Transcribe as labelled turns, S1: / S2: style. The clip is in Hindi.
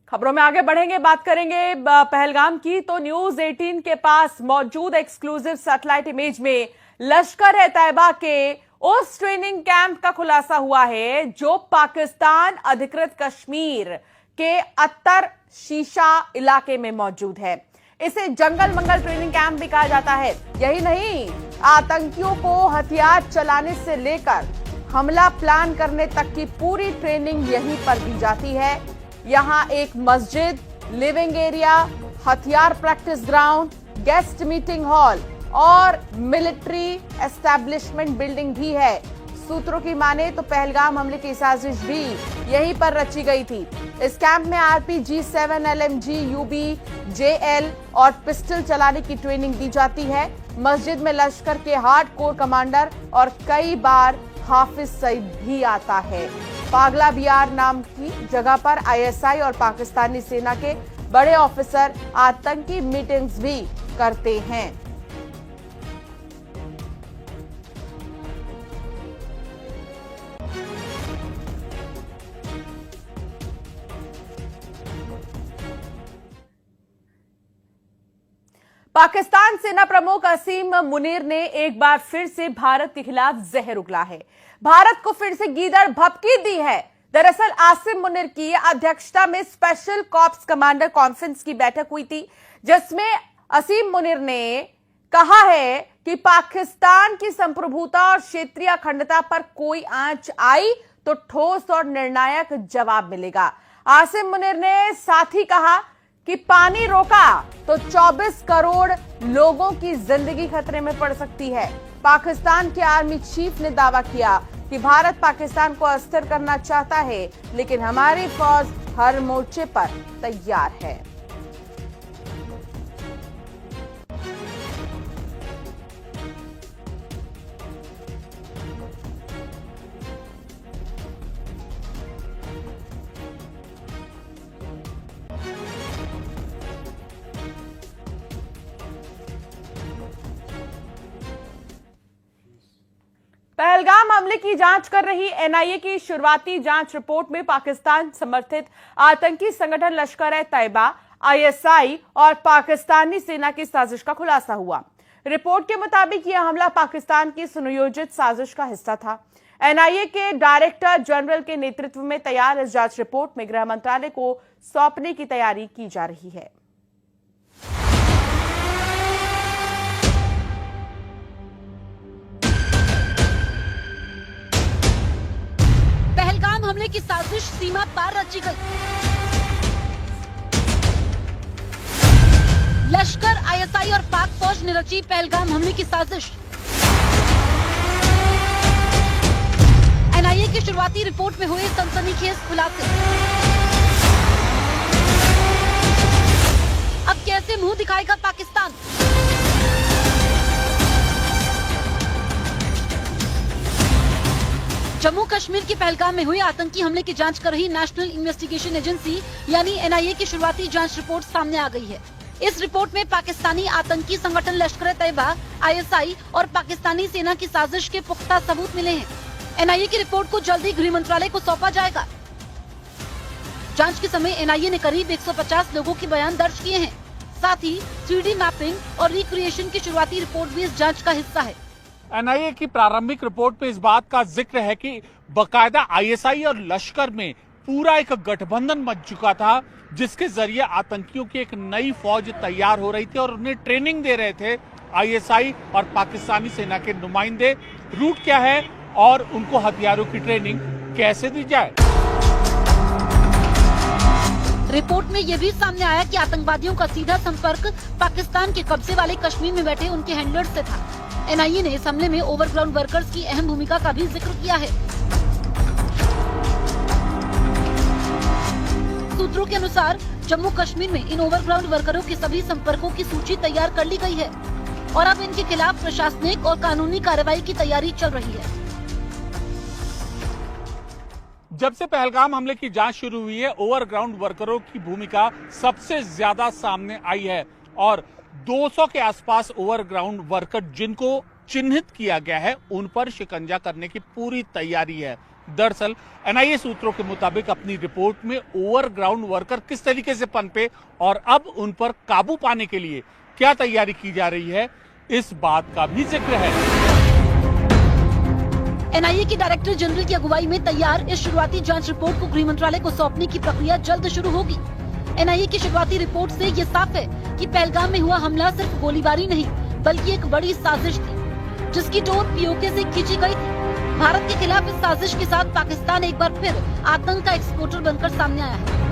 S1: खबरों में आगे बढ़ेंगे, बात करेंगे पहलगाम की। तो न्यूज 18 के पास मौजूद एक्सक्लूसिव सैटेलाइट इमेज में लश्कर-ए-तैयबा के उस ट्रेनिंग कैंप का खुलासा हुआ है जो पाकिस्तान अधिकृत कश्मीर के अत्तर शीशा इलाके में मौजूद है। इसे जंगल मंगल ट्रेनिंग कैंप भी कहा जाता है। यही नहीं, आतंकियों को हथियार चलाने से लेकर हमला प्लान करने तक की पूरी ट्रेनिंग यहीं पर दी जाती है। यहां एक मस्जिद, लिविंग एरिया, हथियार practice ground, guest meeting hall और मिलिट्री एस्टैब्लिशमेंट बिल्डिंग भी है। सूत्रों की माने तो पहलगाम हमले की साजिश भी यहीं पर रची गई थी। इस कैंप में RPG-7 LMG UB JL और पिस्टल चलाने की ट्रेनिंग दी जाती है। मस्जिद में लश्कर के हार्डकोर कमांडर और कई बार हाफिज सईद भी आता है। पागला बियार नाम की जगह पर ISI और पाकिस्तानी सेना के बड़े ऑफिसर आतंकी मीटिंग्स भी करते हैं। पाकिस्तान सेना प्रमुख असीम मुनीर ने एक बार फिर से भारत के खिलाफ जहर उगला है। भारत को फिर से गीदड़ भभकी दी है। दरअसल आसिम मुनीर की अध्यक्षता में स्पेशल कॉर्प्स कमांडर कॉन्फ्रेंस की बैठक हुई थी, जिसमें असीम मुनीर ने कहा है कि पाकिस्तान की संप्रभुता और क्षेत्रीय अखंडता पर कोई आंच आई तो ठोस और निर्णायक जवाब मिलेगा। आसिम मुनीर ने साथ ही कहा कि पानी रोका तो 24 करोड़ लोगों की जिंदगी खतरे में पड़ सकती है। पाकिस्तान के आर्मी चीफ ने दावा किया कि भारत पाकिस्तान को अस्थिर करना चाहता है, लेकिन हमारी फौज हर मोर्चे पर तैयार है। पहलगाम हमले की जांच कर रही NIA की शुरुआती जांच रिपोर्ट में पाकिस्तान समर्थित आतंकी संगठन लश्कर-ए-तैयबा, ISI और पाकिस्तानी सेना की साजिश का खुलासा हुआ। रिपोर्ट के मुताबिक यह हमला पाकिस्तान की सुनियोजित साजिश का हिस्सा था। NIA के डायरेक्टर जनरल के नेतृत्व में तैयार इस जांच रिपोर्ट में गृह मंत्रालय को सौंपने की तैयारी की जा रही है।
S2: पहलगाम हमले की साजिश सीमा पार रची गई। लश्कर, ISI और पाक फौज ने रची पहलगाम हमले की साजिश। NIA की शुरुआती रिपोर्ट में हुए सनसनीखेज खुलासे। अब कैसे मुंह दिखाएगा पाकिस्तान? जम्मू कश्मीर के पहलगाम में हुए आतंकी हमले की जांच कर रही नेशनल इन्वेस्टिगेशन एजेंसी यानी NIA की शुरुआती जांच रिपोर्ट सामने आ गई है। इस रिपोर्ट में पाकिस्तानी आतंकी संगठन लश्कर-ए-तैयबा, ISI और पाकिस्तानी सेना की साजिश के पुख्ता सबूत मिले हैं। NIA की रिपोर्ट को जल्दी गृह मंत्रालय को सौंपा जाएगा। जांच के समय NIA ने करीब 150 लोगों के बयान दर्ज किए हैं। साथ ही 3D मैपिंग और रिक्रिएशन की शुरुआती रिपोर्ट भी इस जांच का हिस्सा है।
S3: NIA की प्रारंभिक रिपोर्ट में इस बात का जिक्र है कि बकायदा ISI और लश्कर में पूरा एक गठबंधन बन चुका था, जिसके जरिए आतंकियों की एक नई फौज तैयार हो रही थी और उन्हें ट्रेनिंग दे रहे थे ISI और पाकिस्तानी सेना के नुमाइंदे। रूट क्या है और उनको हथियारों की ट्रेनिंग कैसे दी जाए।
S2: रिपोर्ट में यह भी सामने आया कि आतंकवादियों का सीधा संपर्क पाकिस्तान के कब्जे वाले कश्मीर में बैठे उनके हैंडलर्स से था। NIA ने इस हमले में ओवरग्राउंड वर्कर्स की अहम भूमिका का भी जिक्र किया है। सूत्रों के अनुसार जम्मू कश्मीर में इन ओवरग्राउंड वर्करों के सभी संपर्कों की सूची तैयार कर ली गई है और अब इनके खिलाफ प्रशासनिक और कानूनी कार्रवाई की तैयारी चल रही है।
S3: जब से पहलगाम हमले की जांच शुरू हुई है, ओवरग्राउंड वर्करों की भूमिका सबसे ज्यादा सामने आई है और 200 के आसपास ओवरग्राउंड वर्कर जिनको चिन्हित किया गया है, उन पर शिकंजा करने की पूरी तैयारी है। दरअसल एनआईए सूत्रों के मुताबिक अपनी रिपोर्ट में ओवरग्राउंड वर्कर किस तरीके से पनपे और अब उन पर काबू पाने के लिए क्या तैयारी की जा रही है, इस बात का भी जिक्र है।
S2: एनआईए के डायरेक्टर जनरल की अगुवाई में तैयार इस शुरुआती जांच रिपोर्ट को गृह मंत्रालय को सौंपने की प्रक्रिया जल्द शुरू होगी। एनआईए की शुरुआती रिपोर्ट से ये साफ है कि पहलगाम में हुआ हमला सिर्फ गोलीबारी नहीं बल्कि एक बड़ी साजिश थी, जिसकी डोर पीओके से खींची गई थी। भारत के खिलाफ इस साजिश के साथ पाकिस्तान एक बार फिर आतंक का एक्सपोर्टर बनकर सामने आया है।